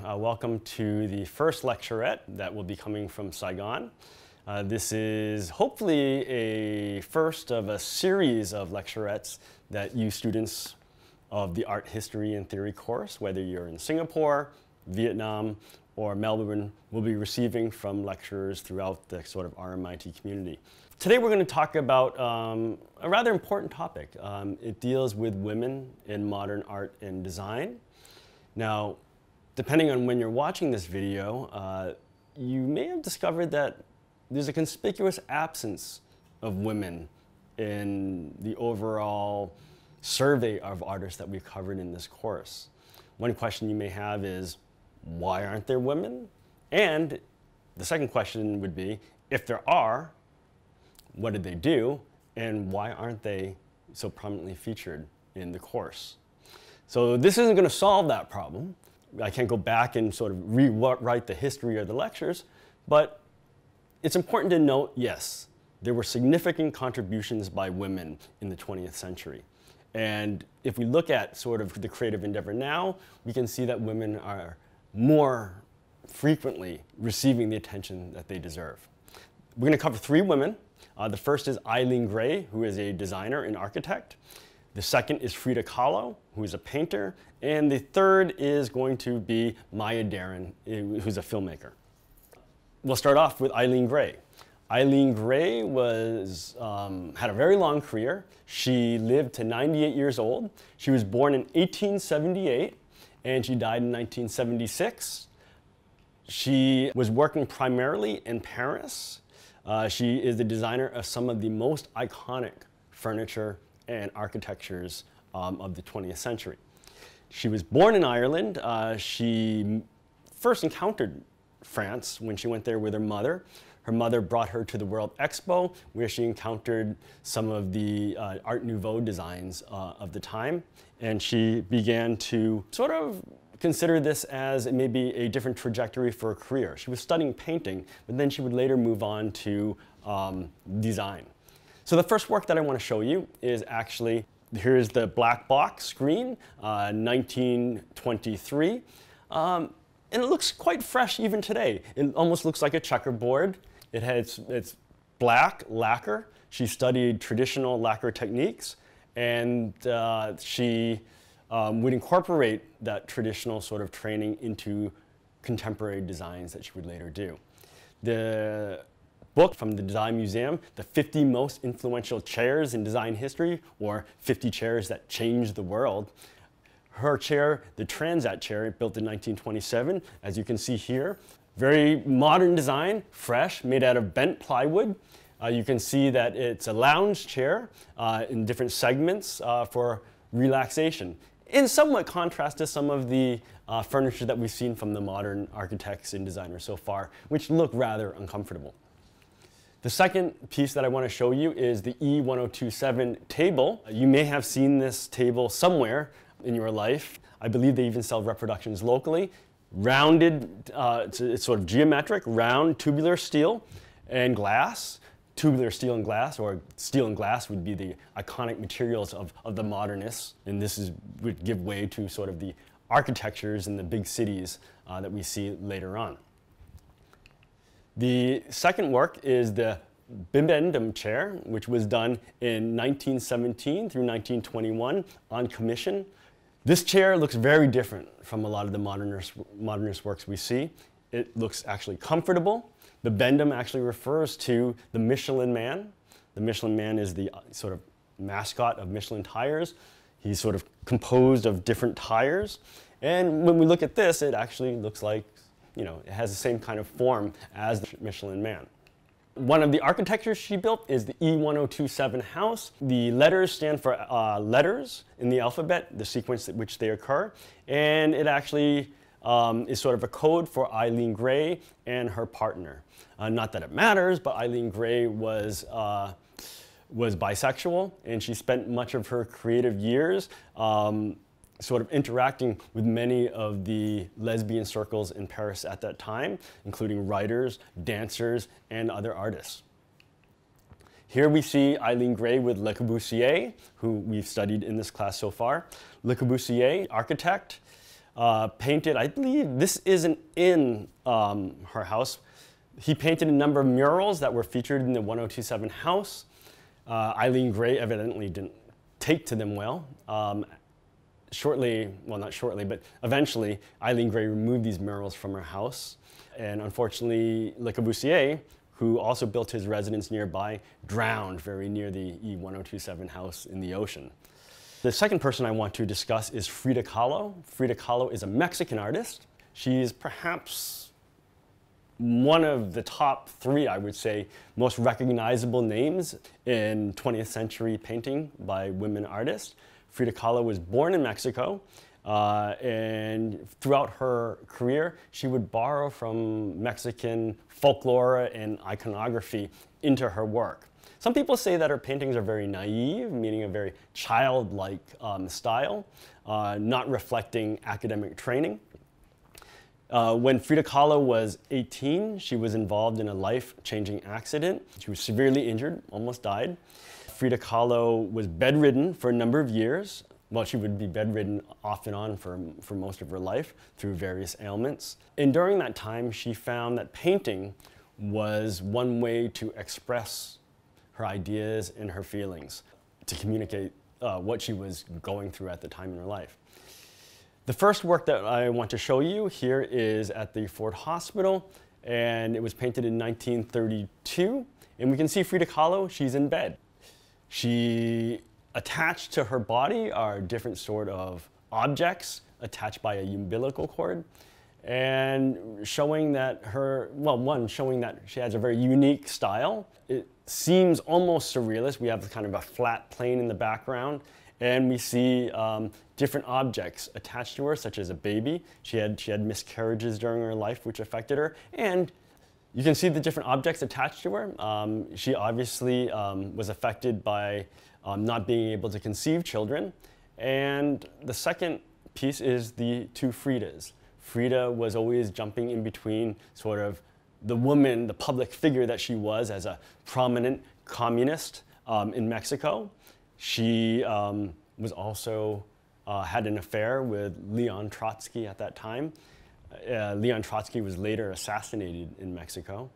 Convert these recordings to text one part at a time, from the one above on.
Welcome to the first lecturette that will be coming from Saigon. This is hopefully a first of a series of lecturettes that you students of the Art History and Theory course, whether you're in Singapore, Vietnam, or Melbourne, will be receiving from lecturers throughout the sort of RMIT community. Today we're going to talk about a rather important topic. It deals with women in modern art and design. Now, depending on when you're watching this video, you may have discovered that there's a conspicuous absence of women in the overall survey of artists that we've covered in this course. One question you may have is, why aren't there women? And the second question would be, if there are, what did they do? And why aren't they so prominently featured in the course? So this isn't going to solve that problem. I can't go back and sort of rewrite the history of the lectures, but it's important to note, yes, there were significant contributions by women in the 20th century. And if we look at sort of the creative endeavor now, we can see that women are more frequently receiving the attention that they deserve. We're going to cover three women. The first is Eileen Gray, who is a designer and architect. The second is Frida Kahlo, who is a painter. And the third is going to be Maya Deren, who's a filmmaker. We'll start off with Eileen Gray. Eileen Gray had a very long career. She lived to 98 years old. She was born in 1878, and she died in 1976. She was working primarily in Paris. She is the designer of some of the most iconic furniture and architectures of the 20th century. She was born in Ireland. She first encountered France when she went there with her mother. Her mother brought her to the World Expo, where she encountered some of the Art Nouveau designs of the time. And she began to sort of consider this as maybe a different trajectory for her career. She was studying painting, but then she would later move on to design. So the first work that I want to show you is actually, here's the black box screen, 1923. And it looks quite fresh even today. It almost looks like a checkerboard. It's black lacquer. She studied traditional lacquer techniques, and she would incorporate that traditional sort of training into contemporary designs that she would later do. The book from the Design Museum, the 50 most influential chairs in design history, or 50 chairs that changed the world. Her chair, the Transat chair, built in 1927, as you can see here. Very modern design, fresh, made out of bent plywood. You can see that it's a lounge chair in different segments for relaxation. In somewhat contrast to some of the furniture that we've seen from the modern architects and designers so far, which look rather uncomfortable. The second piece that I want to show you is the E1027 table. You may have seen this table somewhere in your life. I believe they even sell reproductions locally. Rounded, it's sort of geometric, round tubular steel and glass. Tubular steel and glass, or steel and glass, would be the iconic materials of the modernists. And this would give way to sort of the architectures in the big cities that we see later on. The second work is the Bibendum chair, which was done in 1917 through 1921 on commission. This chair looks very different from a lot of the modernist works we see. It looks actually comfortable. The Bibendum actually refers to the Michelin Man. The Michelin Man is the sort of mascot of Michelin tires. He's sort of composed of different tires. And when we look at this, it actually looks like, you know, it has the same kind of form as the Michelin Man. One of the architectures she built is the E1027 house. The letters stand for letters in the alphabet, the sequence at which they occur. And it actually is sort of a code for Eileen Gray and her partner. Not that it matters, but Eileen Gray was bisexual, and she spent much of her creative years sort of interacting with many of the lesbian circles in Paris at that time, including writers, dancers, and other artists. Here we see Eileen Gray with Le Corbusier, who we've studied in this class so far. Le Corbusier, architect, painted, I believe this isn't in her house. He painted a number of murals that were featured in the 1027 house. Eileen Gray evidently didn't take to them well. Shortly, well, not shortly, but eventually, Eileen Gray removed these murals from her house. And unfortunately, Le Corbusier, who also built his residence nearby, drowned very near the E1027 house in the ocean. The second person I want to discuss is Frida Kahlo. Frida Kahlo is a Mexican artist. She is perhaps one of the top three, I would say, most recognizable names in 20th century painting by women artists. Frida Kahlo was born in Mexico, and throughout her career, she would borrow from Mexican folklore and iconography into her work. Some people say that her paintings are very naive, meaning a very childlike style, not reflecting academic training. When Frida Kahlo was 18, she was involved in a life-changing accident. She was severely injured, almost died. Frida Kahlo was bedridden for a number of years. Well, she would be bedridden off and on for most of her life through various ailments. And during that time, she found that painting was one way to express her ideas and her feelings, to communicate what she was going through at the time in her life. The first work that I want to show you here is at the Ford Hospital, and it was painted in 1932. And we can see Frida Kahlo, she's in bed. She, attached to her body are different sort of objects attached by a umbilical cord, and showing that showing that she has a very unique style. It seems almost surrealist. We have kind of a flat plane in the background, and we see different objects attached to her, such as a baby. She had miscarriages during her life, which affected her, and you can see the different objects attached to her. She obviously was affected by not being able to conceive children. And the second piece is the two Fridas. Frida was always jumping in between sort of the woman, the public figure that she was as a prominent communist in Mexico. She was also had an affair with Leon Trotsky at that time. Leon Trotsky was later assassinated in Mexico.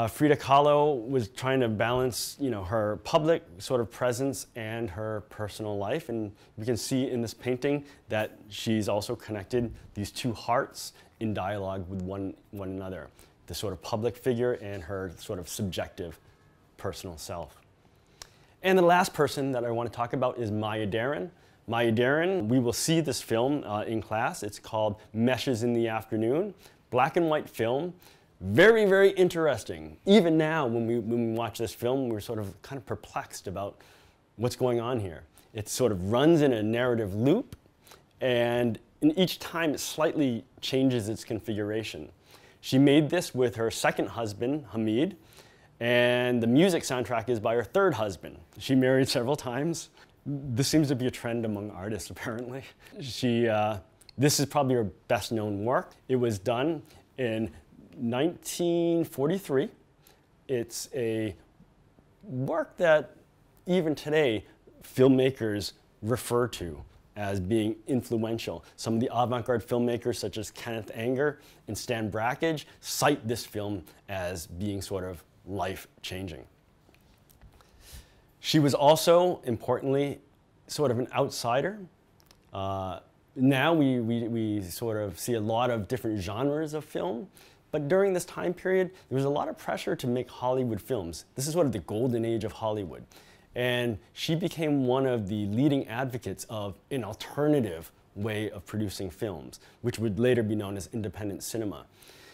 Frida Kahlo was trying to balance, her public sort of presence and her personal life, and we can see in this painting that she's also connected these two hearts in dialogue with one another, the sort of public figure and her sort of subjective personal self. And the last person that I want to talk about is Maya Deren. Maya Deren, we will see this film in class. It's called Meshes in the Afternoon, black and white film. Very, very interesting. Even now, when we watch this film, we're sort of kind of perplexed about what's going on here. It sort of runs in a narrative loop, and in each time it slightly changes its configuration. She made this with her second husband, Hamid, and the music soundtrack is by her third husband. She married several times. This seems to be a trend among artists, apparently. This is probably her best known work. It was done in 1943. It's a work that even today filmmakers refer to as being influential. Some of the avant-garde filmmakers such as Kenneth Anger and Stan Brakhage cite this film as being sort of life-changing. She was also, importantly, sort of an outsider. Now we sort of see a lot of different genres of film. But during this time period, there was a lot of pressure to make Hollywood films. This is sort of the golden age of Hollywood. And she became one of the leading advocates of an alternative way of producing films, which would later be known as independent cinema.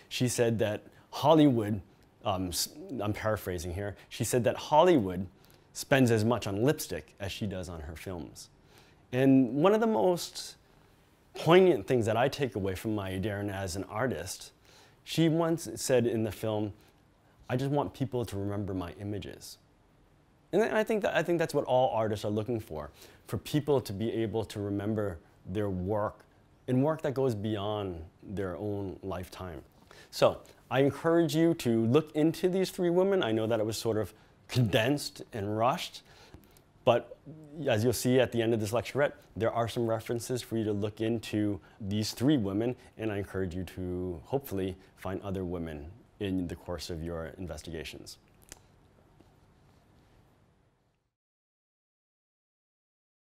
She said that Hollywood, I'm paraphrasing here, she said that Hollywood spends as much on lipstick as she does on her films. And one of the most poignant things that I take away from Maya Deren as an artist, she once said in the film, "I just want people to remember my images." And I think that's what all artists are looking for people to be able to remember their work, and work that goes beyond their own lifetime. So I encourage you to look into these three women. I know that it was sort of condensed and rushed. But as you'll see at the end of this lecturette, there are some references for you to look into these 3 women, and I encourage you to hopefully find other women in the course of your investigations.